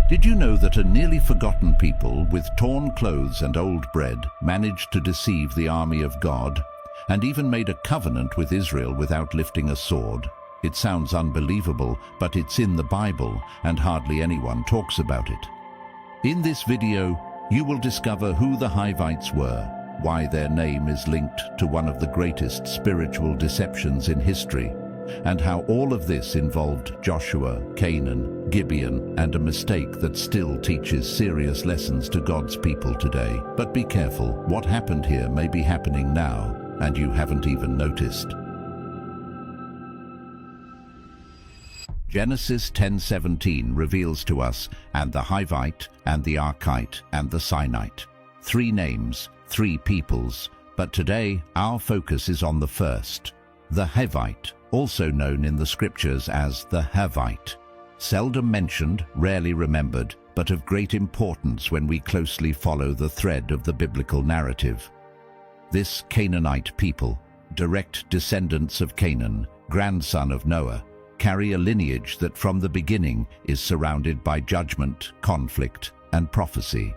Did you know that a nearly forgotten people with torn clothes and old bread managed to deceive the army of God and even made a covenant with Israel without lifting a sword? It sounds unbelievable, but it's in the Bible and hardly anyone talks about it. In this video, you will discover who the Hivites were, why their name is linked to one of the greatest spiritual deceptions in history, and how all of this involved Joshua, Canaan, Gibeon, and a mistake that still teaches serious lessons to God's people today. But be careful, what happened here may be happening now, and you haven't even noticed. Genesis 10:17 reveals to us, and the Hivite, and the Archite, and the Sinite. 3 names, 3 peoples, but today our focus is on the first, the Hivite, also known in the scriptures as the Hivite. Seldom mentioned, rarely remembered, but of great importance when we closely follow the thread of the biblical narrative. This Canaanite people, direct descendants of Canaan, grandson of Noah, carry a lineage that from the beginning is surrounded by judgment, conflict, and prophecy.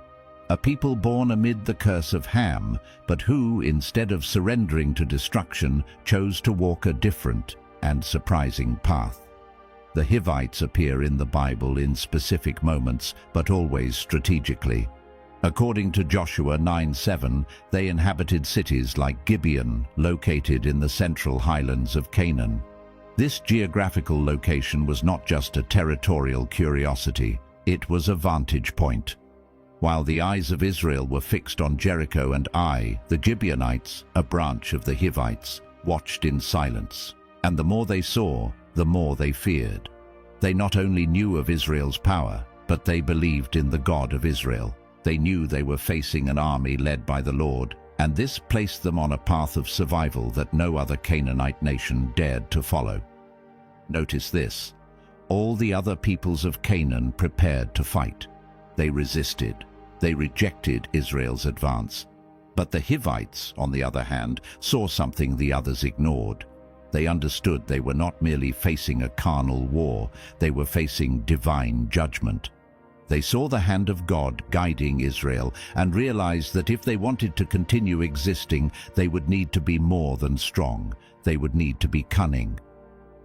A people born amid the curse of Ham, but who, instead of surrendering to destruction, chose to walk a different and surprising path. The Hivites appear in the Bible in specific moments, but always strategically. According to Joshua 9:7, they inhabited cities like Gibeon, located in the central highlands of Canaan. This geographical location was not just a territorial curiosity, it was a vantage point. While the eyes of Israel were fixed on Jericho and Ai, the Gibeonites, a branch of the Hivites, watched in silence. And the more they saw, the more they feared. They not only knew of Israel's power, but they believed in the God of Israel. They knew they were facing an army led by the Lord, and this placed them on a path of survival that no other Canaanite nation dared to follow. Notice this: all the other peoples of Canaan prepared to fight. They resisted. They rejected Israel's advance. But the Hivites, on the other hand, saw something the others ignored. They understood they were not merely facing a carnal war, they were facing divine judgment. They saw the hand of God guiding Israel and realized that if they wanted to continue existing, they would need to be more than strong. They would need to be cunning.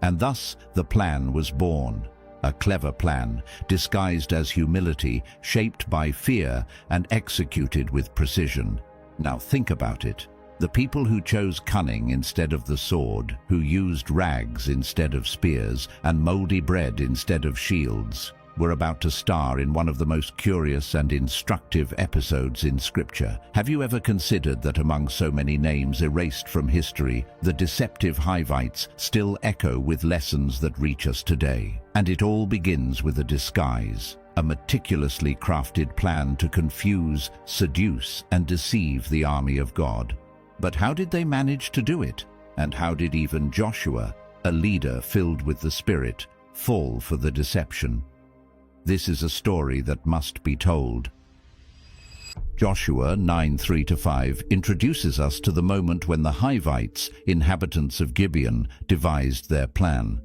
And thus the plan was born. A clever plan, disguised as humility, shaped by fear, and executed with precision. Now think about it. The people who chose cunning instead of the sword, who used rags instead of spears, and moldy bread instead of shields, were about to star in one of the most curious and instructive episodes in Scripture. Have you ever considered that among so many names erased from history, the deceptive Hivites still echo with lessons that reach us today? And it all begins with a disguise, a meticulously crafted plan to confuse, seduce, and deceive the army of God. But how did they manage to do it? And how did even Joshua, a leader filled with the Spirit, fall for the deception? This is a story that must be told. Joshua 9:3-5 introduces us to the moment when the Hivites, inhabitants of Gibeon, devised their plan.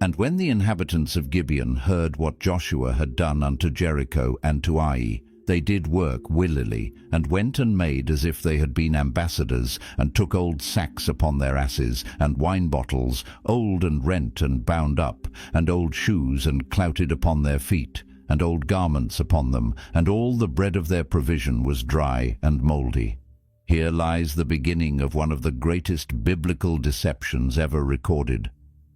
And when the inhabitants of Gibeon heard what Joshua had done unto Jericho and to Ai, they did work willily, and went and made as if they had been ambassadors, and took old sacks upon their asses, and wine bottles, old and rent and bound up, and old shoes and clouted upon their feet, and old garments upon them, and all the bread of their provision was dry and mouldy. Here lies the beginning of one of the greatest biblical deceptions ever recorded.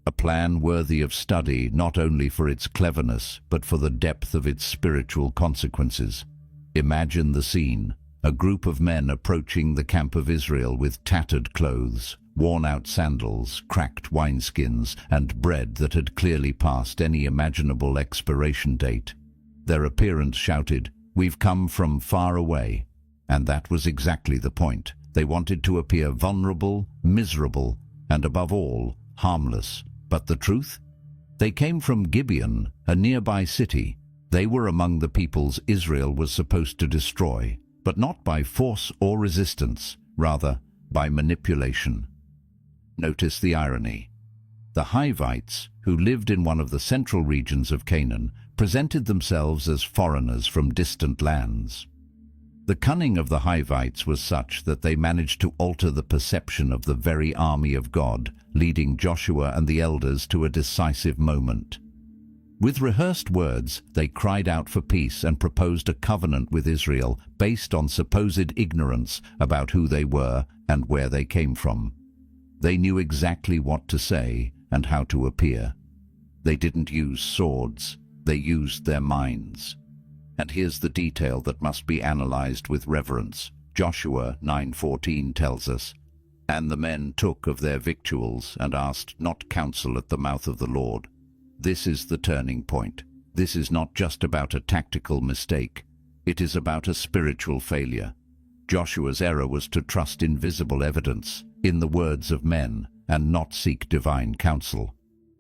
A plan worthy of study not only for its cleverness, but for the depth of its spiritual consequences. Imagine the scene: a group of men approaching the camp of Israel with tattered clothes, worn-out sandals, cracked wineskins, and bread that had clearly passed any imaginable expiration date. Their appearance shouted, "We've come from far away." And that was exactly the point. They wanted to appear vulnerable, miserable, and above all, harmless. But the truth? They came from Gibeon, a nearby city. They were among the peoples Israel was supposed to destroy, but not by force or resistance, rather by manipulation. Notice the irony. The Hivites, who lived in one of the central regions of Canaan, presented themselves as foreigners from distant lands. The cunning of the Hivites was such that they managed to alter the perception of the very army of God, leading Joshua and the elders to a decisive moment. With rehearsed words, they cried out for peace and proposed a covenant with Israel based on supposed ignorance about who they were and where they came from. They knew exactly what to say and how to appear. They didn't use swords, they used their minds. And here's the detail that must be analyzed with reverence. Joshua 9:14 tells us, "And the men took of their victuals and asked not counsel at the mouth of the Lord." This is the turning point. This is not just about a tactical mistake. It is about a spiritual failure. Joshua's error was to trust in visible evidence, in the words of men, and not seek divine counsel.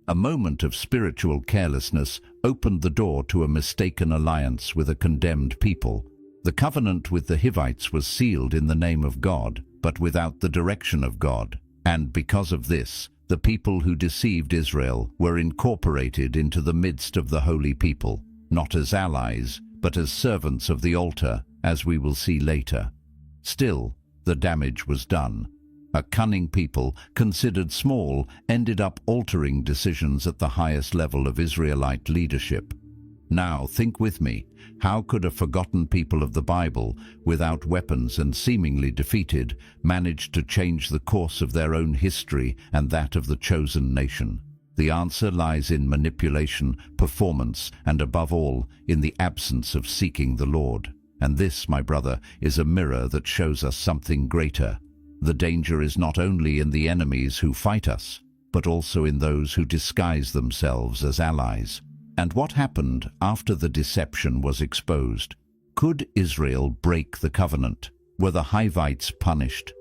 A moment of spiritual carelessness opened the door to a mistaken alliance with a condemned people. The covenant with the Hivites was sealed in the name of God, but without the direction of God. And because of this, the people who deceived Israel were incorporated into the midst of the holy people, not as allies, but as servants of the altar, as we will see later. Still, the damage was done. A cunning people, considered small, ended up altering decisions at the highest level of Israelite leadership. Now, think with me, how could a forgotten people of the Bible, without weapons and seemingly defeated, manage to change the course of their own history and that of the chosen nation? The answer lies in manipulation, performance, and above all, in the absence of seeking the Lord. And this, my brother, is a mirror that shows us something greater. The danger is not only in the enemies who fight us, but also in those who disguise themselves as allies. And what happened after the deception was exposed? Could Israel break the covenant? Were the Hivites punished?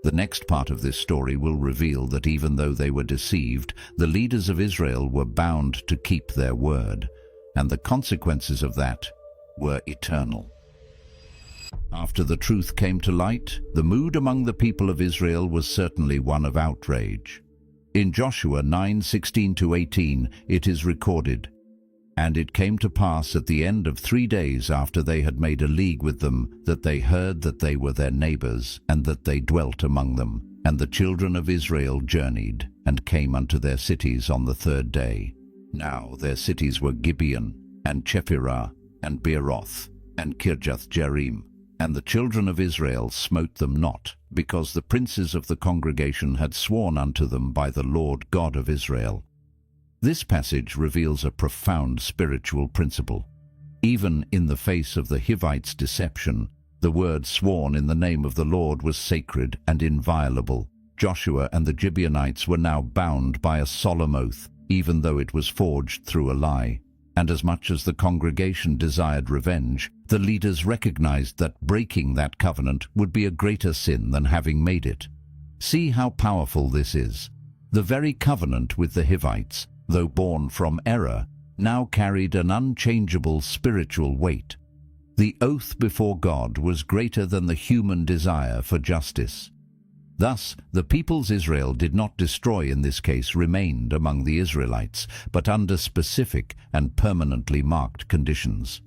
The next part of this story will reveal that even though they were deceived, the leaders of Israel were bound to keep their word, and the consequences of that were eternal. After the truth came to light, the mood among the people of Israel was certainly one of outrage. In Joshua 9:16-18 it is recorded, "And it came to pass at the end of 3 days after they had made a league with them, that they heard that they were their neighbors, and that they dwelt among them. And the children of Israel journeyed, and came unto their cities on the 3rd day. Now their cities were Gibeon, and Chephirah, and Beeroth, and Kirjath-jearim. And the children of Israel smote them not, because the princes of the congregation had sworn unto them by the Lord God of Israel." This passage reveals a profound spiritual principle. Even in the face of the Hivites' deception, the word sworn in the name of the Lord was sacred and inviolable. Joshua and the Gibeonites were now bound by a solemn oath, even though it was forged through a lie. And as much as the congregation desired revenge, the leaders recognized that breaking that covenant would be a greater sin than having made it. See how powerful this is. The very covenant with the Hivites, though born from error, now carried an unchangeable spiritual weight. The oath before God was greater than the human desire for justice. Thus, the peoples Israel did not destroy in this case remained among the Israelites, but under specific and permanently marked conditions.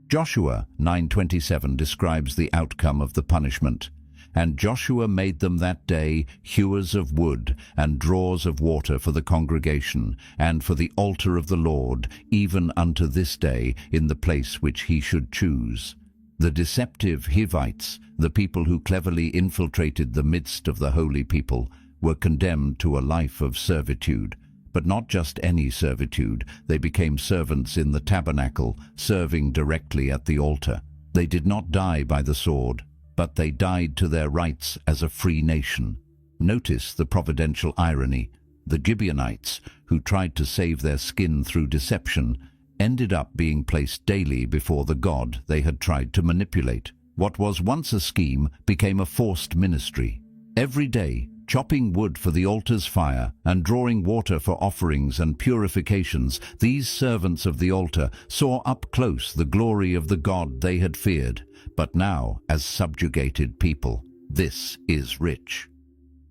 Joshua 9:27 describes the outcome of the punishment. "And Joshua made them that day hewers of wood and drawers of water for the congregation, and for the altar of the Lord, even unto this day, in the place which he should choose." The deceptive Hivites, the people who cleverly infiltrated the midst of the holy people, were condemned to a life of servitude. But not just any servitude. They became servants in the tabernacle, serving directly at the altar. They did not die by the sword, but they died to their rights as a free nation. Notice the providential irony. The Gibeonites, who tried to save their skin through deception, ended up being placed daily before the God they had tried to manipulate. What was once a scheme became a forced ministry. Every day, chopping wood for the altar's fire and drawing water for offerings and purifications, these servants of the altar saw up close the glory of the God they had feared, but now as subjugated people. This is rich.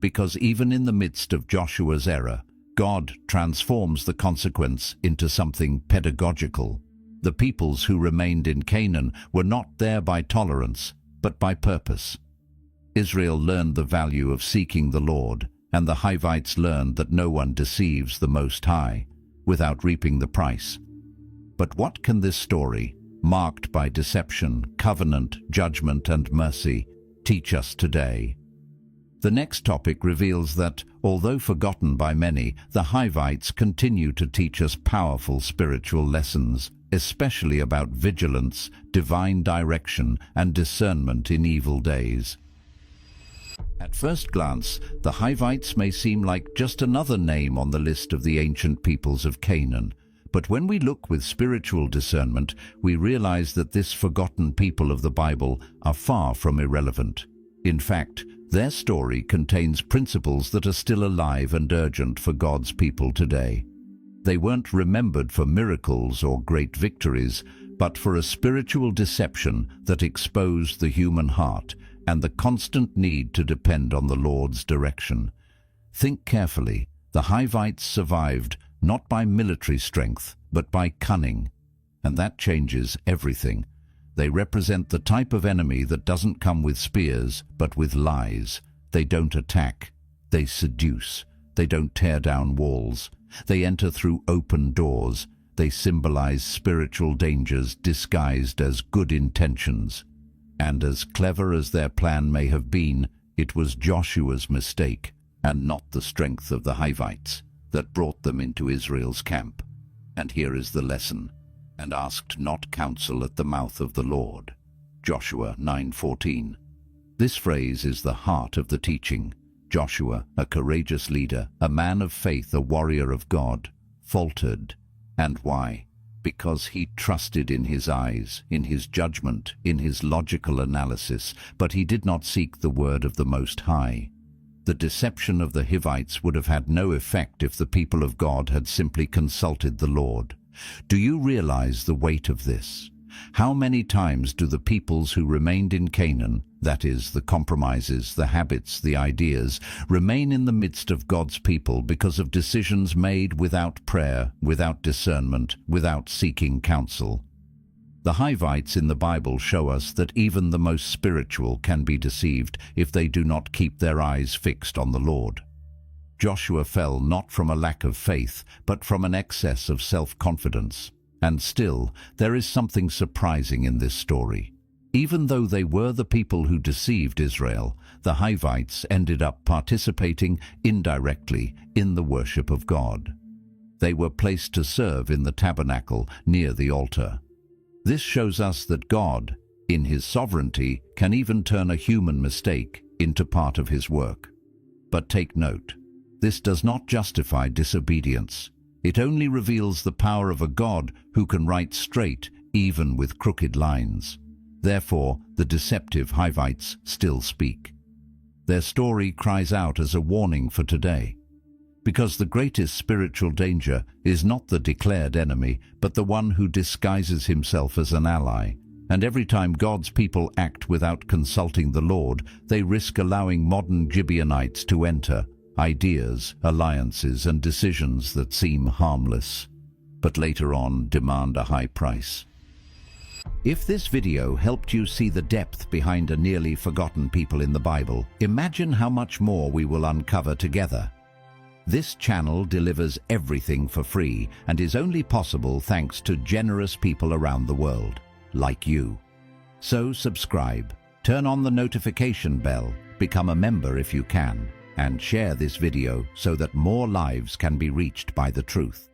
Because even in the midst of Joshua's error, God transforms the consequence into something pedagogical. The peoples who remained in Canaan were not there by tolerance, but by purpose. Israel learned the value of seeking the Lord, and the Hivites learned that no one deceives the Most High without reaping the price. But what can this story, marked by deception, covenant, judgment, and mercy, teach us today? The next topic reveals that, although forgotten by many, the Hivites continue to teach us powerful spiritual lessons, especially about vigilance, divine direction, and discernment in evil days. At first glance, the Hivites may seem like just another name on the list of the ancient peoples of Canaan. But when we look with spiritual discernment, we realize that this forgotten people of the Bible are far from irrelevant. In fact, their story contains principles that are still alive and urgent for God's people today. They weren't remembered for miracles or great victories, but for a spiritual deception that exposed the human heart and the constant need to depend on the Lord's direction. Think carefully. The Hivites survived not by military strength, but by cunning. And that changes everything. They represent the type of enemy that doesn't come with spears, but with lies. They don't attack. They seduce. They don't tear down walls. They enter through open doors. They symbolize spiritual dangers disguised as good intentions. And as clever as their plan may have been, it was Joshua's mistake, and not the strength of the Hivites, that brought them into Israel's camp. And here is the lesson: and asked not counsel at the mouth of the Lord. Joshua 9:14. This phrase is the heart of the teaching. Joshua, a courageous leader, a man of faith, a warrior of God, faltered. And why? Because he trusted in his eyes, in his judgment, in his logical analysis, but he did not seek the word of the Most High. The deception of the Hivites would have had no effect if the people of God had simply consulted the Lord. Do you realize the weight of this? How many times do the peoples who remained in Canaan, that is, the compromises, the habits, the ideas, remain in the midst of God's people because of decisions made without prayer, without discernment, without seeking counsel? The Hivites in the Bible show us that even the most spiritual can be deceived if they do not keep their eyes fixed on the Lord. Joshua fell not from a lack of faith, but from an excess of self-confidence. And still, there is something surprising in this story. Even though they were the people who deceived Israel, the Hivites ended up participating indirectly in the worship of God. They were placed to serve in the tabernacle near the altar. This shows us that God, in his sovereignty, can even turn a human mistake into part of his work. But take note, this does not justify disobedience. It only reveals the power of a God who can write straight even with crooked lines. Therefore, the deceptive Hivites still speak. Their story cries out as a warning for today. Because the greatest spiritual danger is not the declared enemy, but the one who disguises himself as an ally. And every time God's people act without consulting the Lord, they risk allowing modern Gibeonites to enter, ideas, alliances, and decisions that seem harmless, but later on demand a high price. If this video helped you see the depth behind a nearly forgotten people in the Bible, imagine how much more we will uncover together. This channel delivers everything for free and is only possible thanks to generous people around the world, like you. So subscribe, turn on the notification bell, become a member if you can, and share this video so that more lives can be reached by the truth.